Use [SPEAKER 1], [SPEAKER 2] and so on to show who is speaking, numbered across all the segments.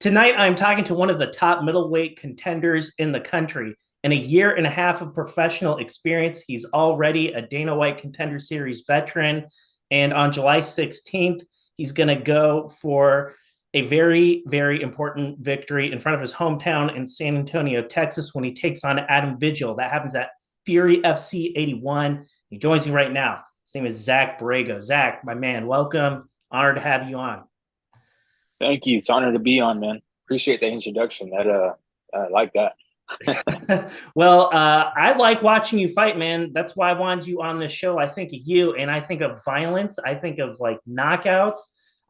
[SPEAKER 1] Tonight, I'm talking to one of the top middleweight contenders in the country. In a year and a half of professional experience, he's already a Dana White Contender Series veteran. And on July 16th, he's going to go for a very, very important victory in front of his hometown in San Antonio, Texas, when he takes on Adam Vigil. That happens at Fury FC 81. He joins me right now. His name is Zack Borrego. Zack, my man, welcome. Honored to have you on.
[SPEAKER 2] Thank you. It's an honor to be on, man. Appreciate the introduction. I like that.
[SPEAKER 1] Well, I like watching you fight, man. That's why I wanted you on this show. I think of you and I think of violence. I think of like knockouts.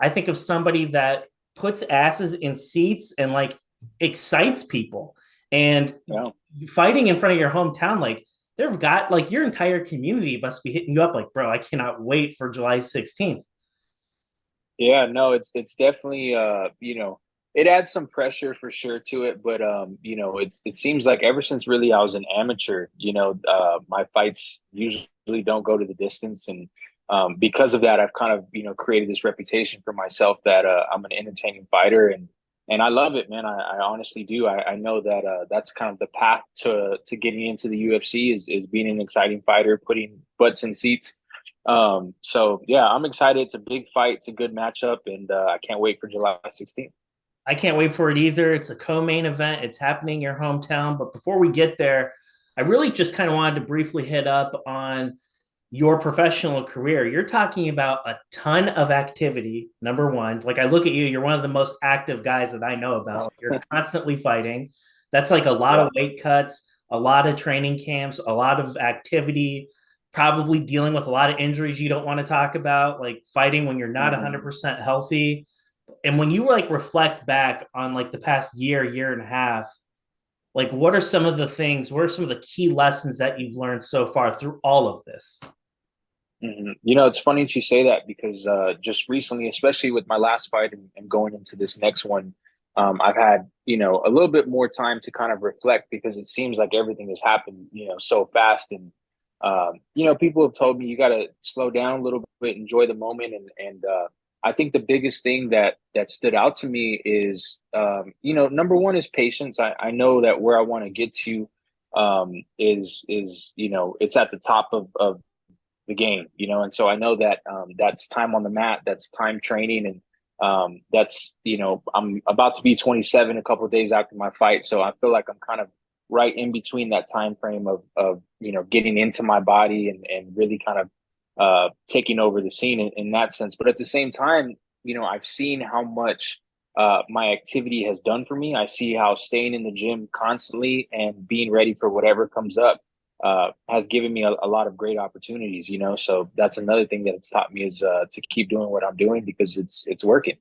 [SPEAKER 1] I think of somebody that puts asses in seats and like excites people. And
[SPEAKER 2] Yeah.
[SPEAKER 1] fighting in front of your hometown, like they've got like your entire community must be hitting you up like, bro, I cannot wait for July 16th.
[SPEAKER 2] Yeah, no, it's definitely it adds some pressure for sure to it, but it seems like ever since really I was an amateur, my fights usually don't go to the distance, and because of that I've kind of, created this reputation for myself that I'm an entertaining fighter, and I love it, man. I honestly do. I know that that's kind of the path to getting into the UFC is being an exciting fighter, putting butts in seats. So yeah, I'm excited. It's a big fight. It's a good matchup, and I can't wait for July 16th.
[SPEAKER 1] I can't wait for it either. It's a co-main event. It's happening in your hometown. But before we get there, I really just kind of wanted to briefly hit up on your professional career. You're talking about a ton of activity. Number one, like I look at you, you're one of the most active guys that I know about. You're constantly fighting. That's like a lot
[SPEAKER 2] Yeah.
[SPEAKER 1] of weight cuts, a lot of training camps, a lot of activity, probably dealing with a lot of injuries you don't want to talk about, like fighting when you're not
[SPEAKER 2] Mhm.
[SPEAKER 1] 100% healthy. And when you like reflect back on like the past year and a half, like what are some of the things, what are some of the key lessons that you've learned so far through all of this?
[SPEAKER 2] It's funny that you say that because just recently, especially with my last fight and going into this next one, I've had, a little bit more time to kind of reflect because it seems like everything has happened, so fast. And, people have told me you got to slow down a little bit, enjoy the moment. And I think the biggest thing that stood out to me is, number one is patience. I know that where I want to get to is, it's at the top of the game, and so I know that that's time on the mat, that's time training, and that's I'm about to be 27 a couple of days after my fight, so I feel like I'm kind of right in between that time frame of getting into my body and really kind of taking over the scene in that sense. But at the same time, I've seen how much my activity has done for me. I see how staying in the gym constantly and being ready for whatever comes up has given me a lot of great opportunities, so that's another thing that it's taught me is to keep doing what I'm doing because it's working.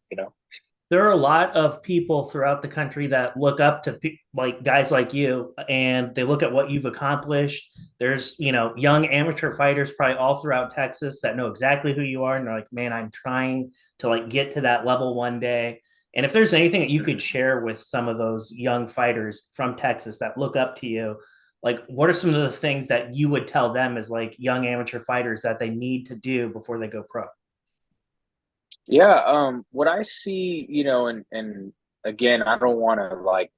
[SPEAKER 1] There are a lot of people throughout the country that look up to like guys like you and they look at what you've accomplished. There's, young amateur fighters probably all throughout Texas that know exactly who you are and they're like, "Man, I'm trying to like get to that level one day." And if there's anything that you could share with some of those young fighters from Texas that look up to you, like what are some of the things that you would tell them as like young amateur fighters that they need to do before they go pro?
[SPEAKER 2] Yeah, what I see, and again, I don't want to like,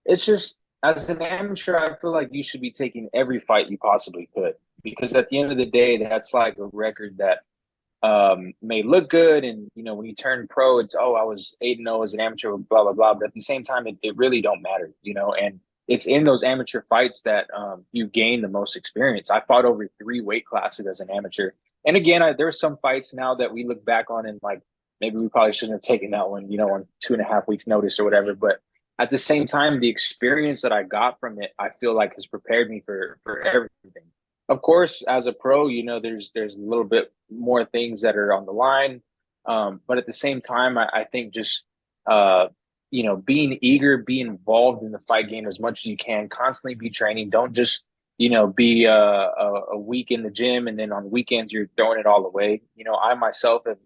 [SPEAKER 2] it's just as an amateur, I feel like you should be taking every fight you possibly could because at the end of the day, that's like a record that may look good. And, when you turn pro, it's, oh, I was 8-0 as an amateur, blah, blah, blah. But at the same time, it really don't matter, and it's in those amateur fights that you gain the most experience. I fought over 3 weight classes as an amateur. And again, there's some fights now that we look back on and like, maybe we probably shouldn't have taken that one, on 2.5 weeks notice or whatever. But at the same time, the experience that I got from it, I feel like has prepared me for everything. Of course, as a pro, there's a little bit more things that are on the line, but at the same time, I think just being eager, be involved in the fight game as much as you can, constantly be training. Don't just be a week in the gym and then on weekends you're throwing it all away. I myself have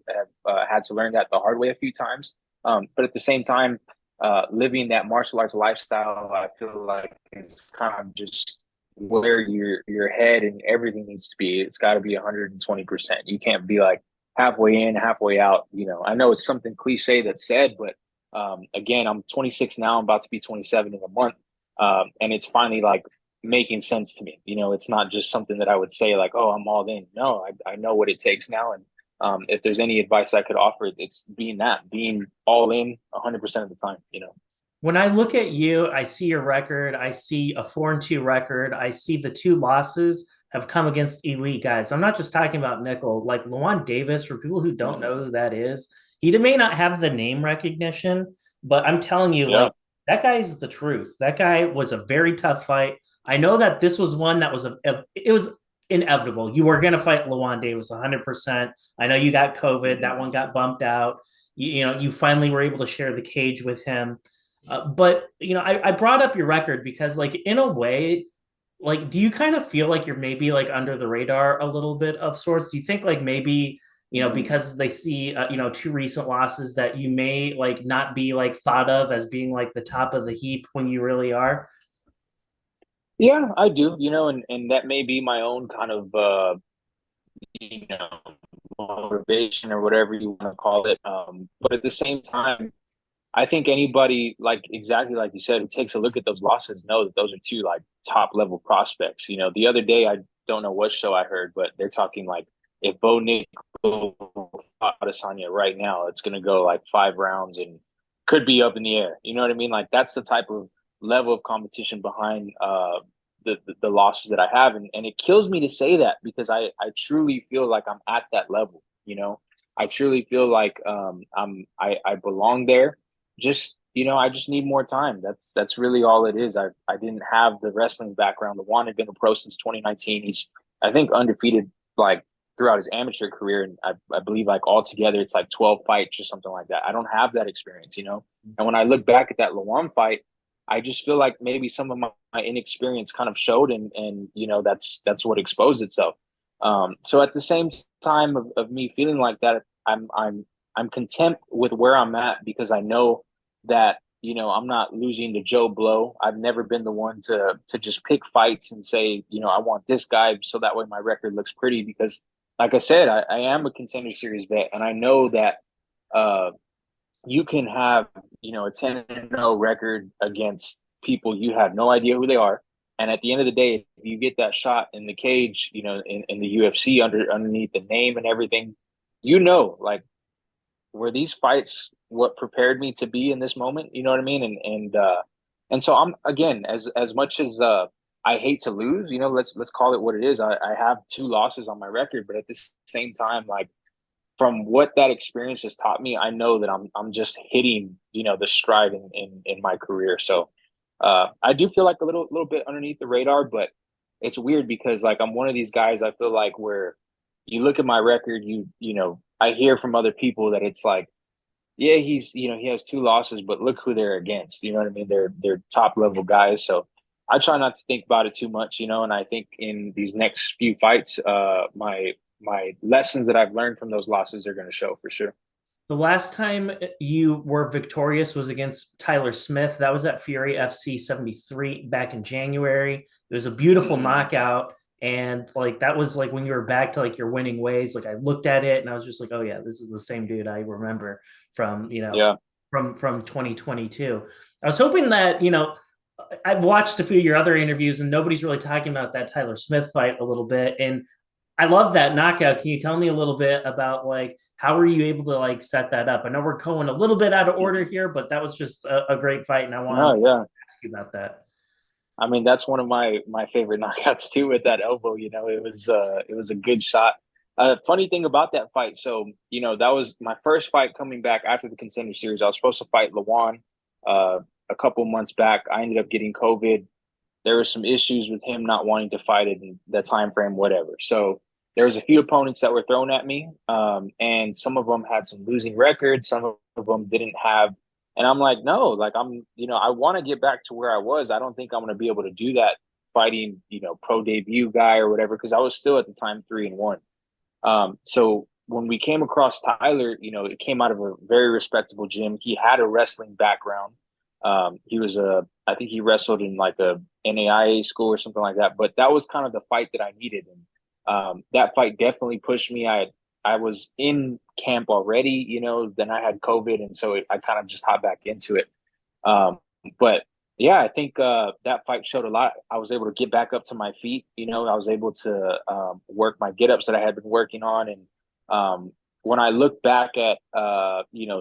[SPEAKER 2] had to learn that the hard way a few times, but at the same time, living that martial arts lifestyle, I feel like it's kind of just where your head and everything needs to be. It's got to be 120%. You can't be like halfway in, halfway out. I know it's something cliche that's said, but Again, I'm 26 now. I'm about to be 27 in a month. And it's finally like making sense to me. You know, it's not just something that I would say like, oh, I'm all in. No, I know what it takes now. And if there's any advice I could offer, it's being all in 100% of the time, you know?
[SPEAKER 1] When I look at you, I see your record. I see a 4-2 record. I see the two losses have come against elite guys. I'm not just talking about Nickal, like Lawan Davis. For people who don't know who that is, he may not have the name recognition, but I'm telling you,
[SPEAKER 2] Yeah.
[SPEAKER 1] like that guy's the truth. That guy was a very tough fight. I know that this was one that was it was inevitable. You were going to fight Lawan Davis 100%. I know you got COVID. That one got bumped out. You know, you finally were able to share the cage with him. But you know, I brought up your record because, like, in a way, like, do you kind of feel like you're maybe like under the radar a little bit of sorts? Do you think like maybe you know because they see you know two recent losses that you may like not be like thought of as being like the top of the heap when you really are?
[SPEAKER 2] Yeah, I do, you know, and that may be my own kind of you know, motivation or whatever you want to call it. But at the same time, I think anybody like exactly like you said, who takes a look at those losses know that those are two like top level prospects. You know, the other day I don't know what show I heard, but they're talking like if Bo Nickal fought Adesanya right now, it's gonna go like 5 rounds and could be up in the air. You know what I mean? Like that's the type of level of competition behind the losses that I have. And it kills me to say that because I truly feel like I'm at that level, you know. I truly feel like I belong there. Just you know, I just need more time. That's really all it is. I didn't have the wrestling background. The Juan had been a pro since 2019. He's I think undefeated like throughout his amateur career, and I believe like altogether it's like 12 fights or something like that. I don't have that experience, you know. And when I look back at that Lawan fight, I just feel like maybe some of my inexperience kind of showed, and you know that's what exposed itself. So at the same time of me feeling like that, I'm content with where I'm at because I know that you know I'm not losing to Joe Blow. I've never been the one to just pick fights and say you know I want this guy so that way my record looks pretty because like I said I am a contender series vet and I know that uh, you can have you know a 10-0 record against people you have no idea who they are. And at the end of the day, if you get that shot in the cage, you know, in the UFC underneath the name and everything, you know, like were these fights what prepared me to be in this moment? You know what I mean? And so I'm again as much as I hate to lose, you know, let's call it what it is. I have 2 losses on my record, but at the same time, like from what that experience has taught me, I know that I'm just hitting, you know, the stride in my career. So I do feel like a little bit underneath the radar, but it's weird because like I'm one of these guys I feel like where you look at my record, you know, I hear from other people that it's like, yeah, he's you know, he has 2 losses, but look who they're against. You know what I mean? They're top level guys. So I try not to think about it too much, you know, and I think in these next few fights, my lessons that I've learned from those losses are going to show for sure.
[SPEAKER 1] The last time you were victorious was against Tyler Smith. That was at Fury FC 73 back in January. It was a beautiful knockout. And like that was like when you were back to like your winning ways. Like I looked at it and I was just like, oh yeah, this is the same dude I remember from, you know,
[SPEAKER 2] Yeah.
[SPEAKER 1] from 2022. I was hoping that, you know, I've watched a few of your other interviews and nobody's really talking about that Tyler Smith fight a little bit. And I love that knockout. Can you tell me a little bit about like how were you able to like set that up? I know we're going a little bit out of order here, but that was just a great fight, and I wanted
[SPEAKER 2] No,
[SPEAKER 1] to
[SPEAKER 2] yeah.
[SPEAKER 1] ask you about that.
[SPEAKER 2] I mean, that's one of my favorite knockouts too with that elbow. You know, it was a good shot. Funny thing about that fight, so you know, that was my first fight coming back after the contender series. I was supposed to fight Lawan uh, a couple months back. I ended up getting COVID. There were some issues with him not wanting to fight it in the time frame, whatever. So there was a few opponents that were thrown at me, and some of them had some losing records. Some of them didn't have, and I'm like, no, like I'm, you know, I want to get back to where I was. I don't think I'm going to be able to do that fighting, you know, pro debut guy or whatever, because I was still at the time 3-1. So when we came across Tyler, you know, it came out of a very respectable gym. He had a wrestling background. He was I think he wrestled in like a NAIA school or something like that. But that was kind of the fight that I needed, and that fight definitely pushed me. I was in camp already, then I had COVID, and so I kind of just hopped back into it. Um, but yeah, I think that fight showed a lot. I was able to get back up to my feet. I was able to work my get ups that I had been working on, and um, when I look back at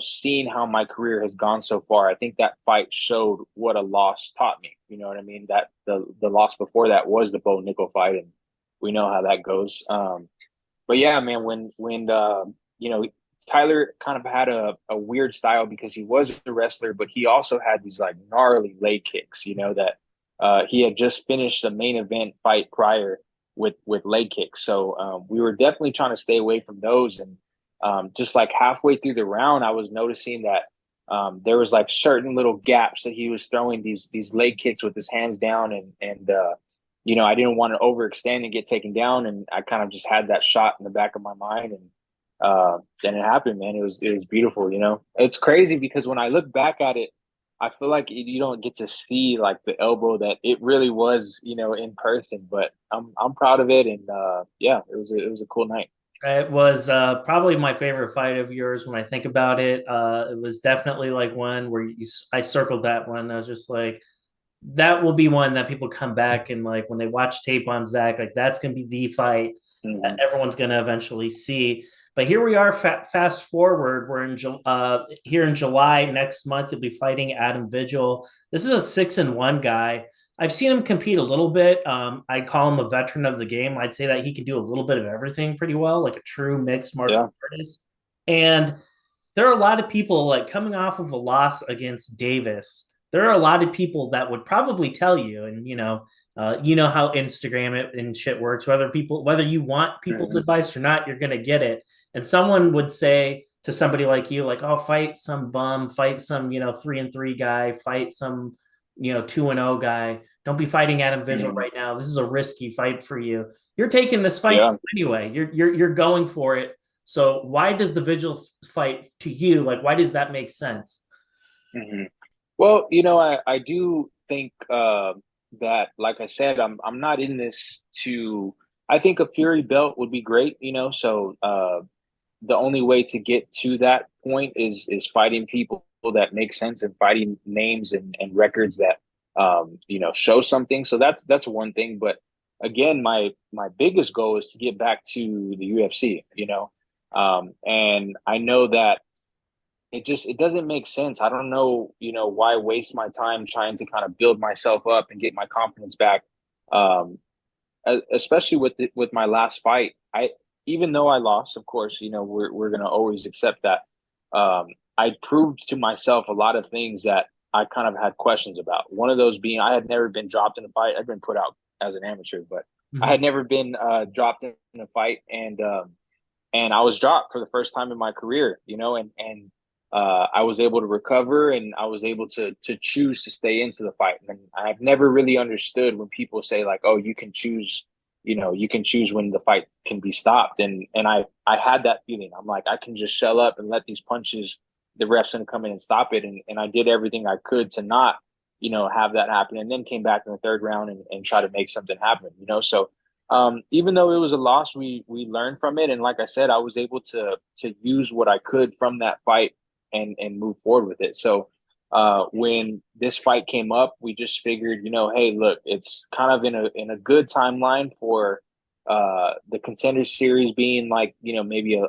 [SPEAKER 2] seeing how my career has gone so far, I think that fight showed what a loss taught me. You know what I mean? That the loss before that was the Bo Nickal fight, and we know how that goes. But yeah, man, when you know Tyler kind of had a weird style because he was a wrestler, but he also had these like gnarly leg kicks, that he had just finished a main event fight prior with leg kicks. So we were definitely trying to stay away from those. And just like halfway through the round, I was noticing that there was like certain little gaps that he was throwing these leg kicks with his hands down, and I didn't want to overextend and get taken down, and I kind of just had that shot in the back of my mind, and then it happened, man. It was beautiful. It's crazy because when I look back at it, I feel like you don't get to see like the elbow that it really was, in person. But I'm proud of it, and yeah, it was a cool night.
[SPEAKER 1] It was probably my favorite fight of yours when I think about it. It was definitely like one where I circled that one. I was just like, that will be one that people come back and like when they watch tape on Zach, like that's going to be the fight that
[SPEAKER 2] Hmm.
[SPEAKER 1] everyone's going to eventually see. But here we are, fast forward. We're here in July next month. You'll be fighting Adam Vigil. This is a 6-1 guy. I've seen him compete a little bit. I'd call him a veteran of the game. I'd say that he can do a little bit of everything pretty well, like a true mixed martial
[SPEAKER 2] Yeah.
[SPEAKER 1] artist. And there are a lot of people like coming off of a loss against Davis. There are a lot of people that would probably tell you, and you know how Instagram and shit works. Whether you want people's
[SPEAKER 2] Hmm.
[SPEAKER 1] advice or not, you're gonna get it. And someone would say to somebody like you, like, "Oh, fight some bum, fight some 3-3 guy, fight some 2-0 guy. Don't be fighting Adam Vigil
[SPEAKER 2] Hmm.
[SPEAKER 1] right now. This is a risky fight for you. You're taking this fight
[SPEAKER 2] Yeah.
[SPEAKER 1] anyway. You're going for it. So why does the Vigil fight to you, like, why does that make sense?
[SPEAKER 2] Hmm. Well, I do think that, like I said, I'm not in this to. I think a Fury belt would be great, So the only way to get to that point is fighting people that make sense and fighting names and records that show something. So that's one thing. But again, my biggest goal is to get back to the UFC, and I know that it doesn't make sense. I don't know, why waste my time trying to kind of build myself up and get my confidence back. Um, Especially with my last fight, even though I lost, of course, we're gonna always accept that. Um, I proved to myself a lot of things that I kind of had questions about. One of those being I had never been dropped in a fight. I'd been put out as an amateur, but I
[SPEAKER 1] Mhm.
[SPEAKER 2] had never been dropped in a fight, and I was dropped for the first time in my career, and I was able to recover, and I was able to choose to stay into the fight. And I've never really understood when people say like, "Oh, you can choose, you can choose when the fight can be stopped." And I had that feeling. I'm like, I can just shell up and let these punches, the refs gonna come in and stop it. And I did everything I could to not, have that happen. And then came back in the third round and try to make something happen. So even though it was a loss, we learned from it, and like I said, I was able to use what I could from that fight and move forward with it. So when this fight came up, we just figured, hey, look, it's kind of in a good timeline for the Contender Series being like, maybe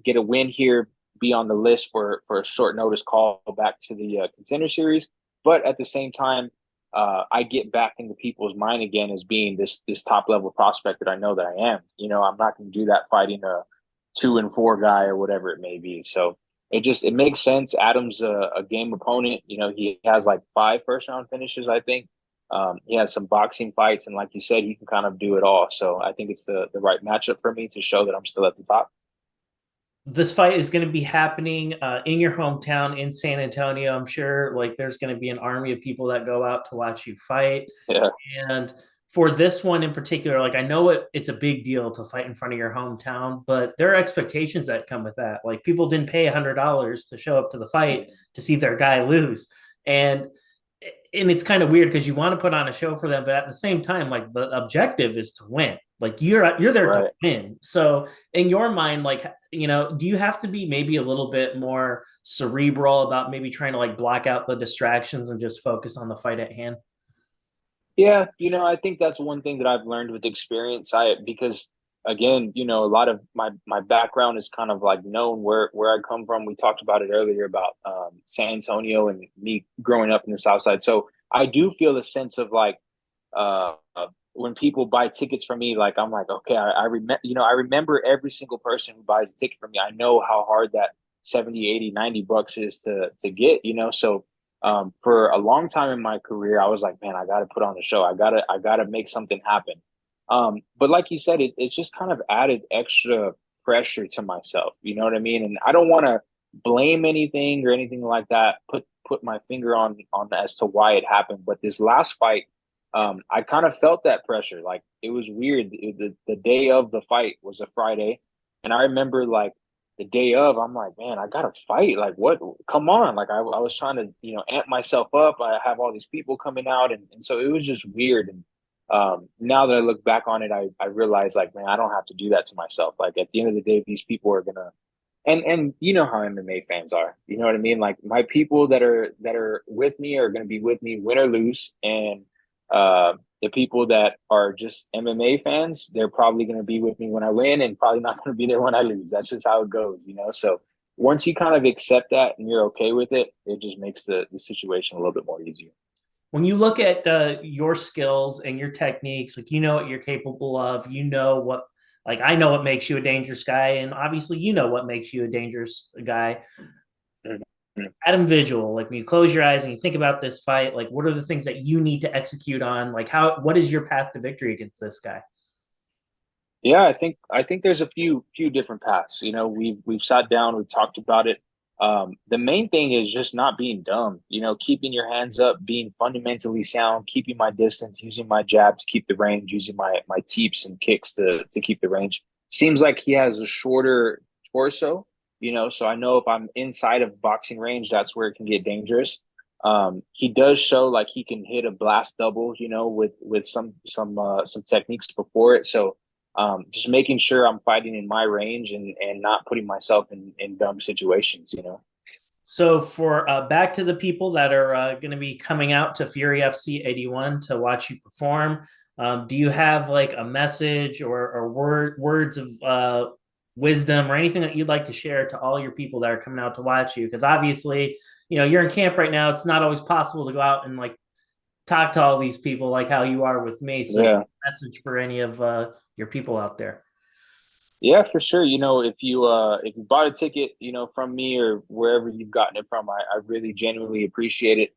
[SPEAKER 2] get a win here, be on the list for a short notice call back to the Contender Series, but at the same time I get back into people's mind again as being this top level prospect that I know that I am. I'm not going to do that fighting a 2-4 guy or whatever it may be. So it makes sense. Adam's a game opponent. He has like 5 first round finishes, I think. He has some boxing fights, and like you said, he can kind of do it all. So I think it's the right matchup for me to show that I'm still at the top.
[SPEAKER 1] This fight is going to be happening in your hometown in San Antonio. I'm sure like there's going to be an army of people that go out to watch you fight.
[SPEAKER 2] Yeah.
[SPEAKER 1] And for this one in particular, like I know it's a big deal to fight in front of your hometown, but there are expectations that come with that. Like people didn't pay $100 to show up to the fight to see their guy lose. And and it's kind of weird because you want to put on a show for them, but at the same time, like the objective is to win. Like you're there to
[SPEAKER 2] Right.
[SPEAKER 1] win. So in your mind, like do you have to be maybe a little bit more cerebral about maybe trying to like block out the distractions and just focus on the fight at hand?
[SPEAKER 2] Yeah, I think that's one thing that I've learned with experience. Because again, a lot of my background is kind of like known where I come from. We talked about it earlier about San Antonio and me growing up in the South Side. So I do feel a sense of like uh, when people buy tickets from me, like I'm like, okay, I remember, I remember every single person who buys a ticket from me. I know how hard that 70, 80, $90 is to get. So for a long time in my career, I was like, man, I got to put on a show. I gotta make something happen. But like you said, it just kind of added extra pressure to myself. You know what I mean? And I don't want to blame anything or anything like that. Put my finger on as to why it happened. But this last fight, I kind of felt that pressure. Like it was weird. The day of the fight was a Friday, and I remember like the day of, I'm like, man, I gotta fight. Like, what? Come on! Like, I was trying to, amp myself up. I have all these people coming out, and so it was just weird. And now that I look back on it, I realize like, man, I don't have to do that to myself. Like at the end of the day, these people are gonna, and you know how MMA fans are. You know what I mean? Like my people that are with me are gonna be with me, win or lose, and the people that are just MMA fans, they're probably going to be with me when I win and probably not going to be there when I lose. That's just how it goes. So once you kind of accept that and you're okay with it, it just makes the situation a little bit more easier.
[SPEAKER 1] When you look at your skills and your techniques, like what you're capable of, what, like I know what makes you a dangerous guy, and obviously what makes you a dangerous guy.
[SPEAKER 2] Mhm.
[SPEAKER 1] Adam Vigil, like when you close your eyes and you think about this fight, like what are the things that you need to execute on? Like what is your path to victory against this guy?
[SPEAKER 2] Yeah, I think there's a few different paths. We've sat down, we've talked about it. The main thing is just not being dumb. Keeping your hands up, being fundamentally sound, keeping my distance, using my jab to keep the range, using my teeps and kicks to keep the range. Seems like he has a shorter torso. So I know if I'm inside of boxing range, that's where it can get dangerous. He does show like he can hit a blast double, with some techniques before it. So just making sure I'm fighting in my range and not putting myself in dumb situations.
[SPEAKER 1] So for back to the people that are going to be coming out to Fury FC 81 to watch you perform, do you have like a message or words of wisdom or anything that you'd like to share to all your people that are coming out to watch you? Because obviously, you're in camp right now. It's not always possible to go out and like talk to all these people like how you are with me. So,
[SPEAKER 2] Yeah.
[SPEAKER 1] message for any of your people out there.
[SPEAKER 2] Yeah, for sure. If you bought a ticket, from me or wherever you've gotten it from, I really genuinely appreciate it.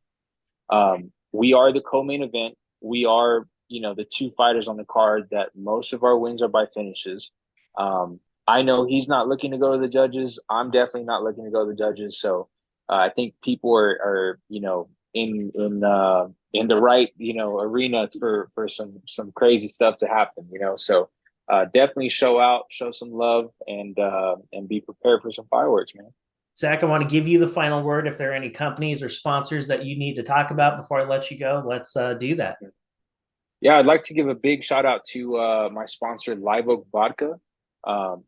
[SPEAKER 2] We are the co-main event. We are, the two fighters on the card that most of our wins are by finishes. I know he's not looking to go to the judges. I'm definitely not looking to go to the judges. So I think people are in the right, arena for some crazy stuff to happen. So definitely show out, show some love, and be prepared for some fireworks, man.
[SPEAKER 1] Zach, I want to give you the final word. If there are any companies or sponsors that you need to talk about before I let you go, let's do that.
[SPEAKER 2] Yeah, I'd like to give a big shout out to my sponsor, Live Oak Vodka.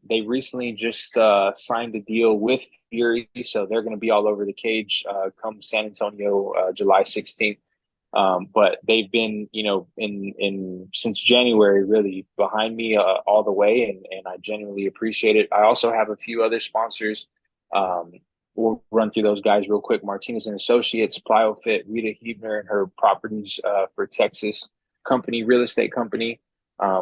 [SPEAKER 2] They recently just signed a deal with Fury, so they're going to be all over the cage come San Antonio, July 16th. But they've been, in since January, really behind me all the way, and I genuinely appreciate it. I also have a few other sponsors. Um, we'll run through those guys real quick. Martinez and Associates, Plyofit, Rita Hebner and her properties for Texas company, real estate company.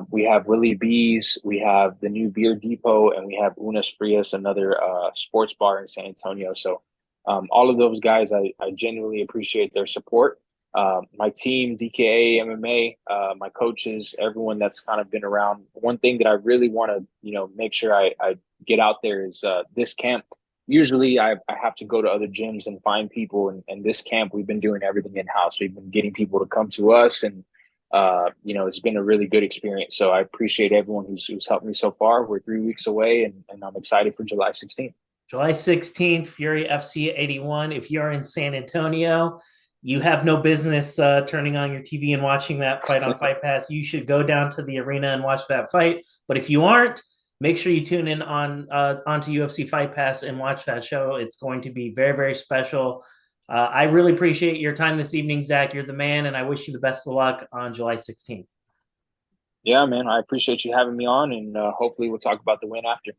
[SPEAKER 2] We have Willie B's, we have the new Beer Depot, and we have Unas Frias, another sports bar in San Antonio. So all of those guys, I genuinely appreciate their support. My team, DKA, MMA, my coaches, everyone that's kind of been around. One thing that I really want to, make sure I get out there is this camp. Usually I have to go to other gyms and find people. And this camp, we've been doing everything in-house. We've been getting people to come to us, and it's been a really good experience. So I appreciate everyone who's helped me so far. We're 3 weeks away, and I'm excited for July 16th.
[SPEAKER 1] July 16th, Fury FC 81. If you're in San Antonio, you have no business turning on your TV and watching that fight on Fight Pass. You should go down to the arena and watch that fight. But if you aren't, make sure you tune in onto UFC Fight Pass and watch that show. It's going to be very, very special. I really appreciate your time this evening, Zach. You're the man, and I wish you the best of luck on July 16th.
[SPEAKER 2] Yeah, man, I appreciate you having me on, and hopefully we'll talk about the win after.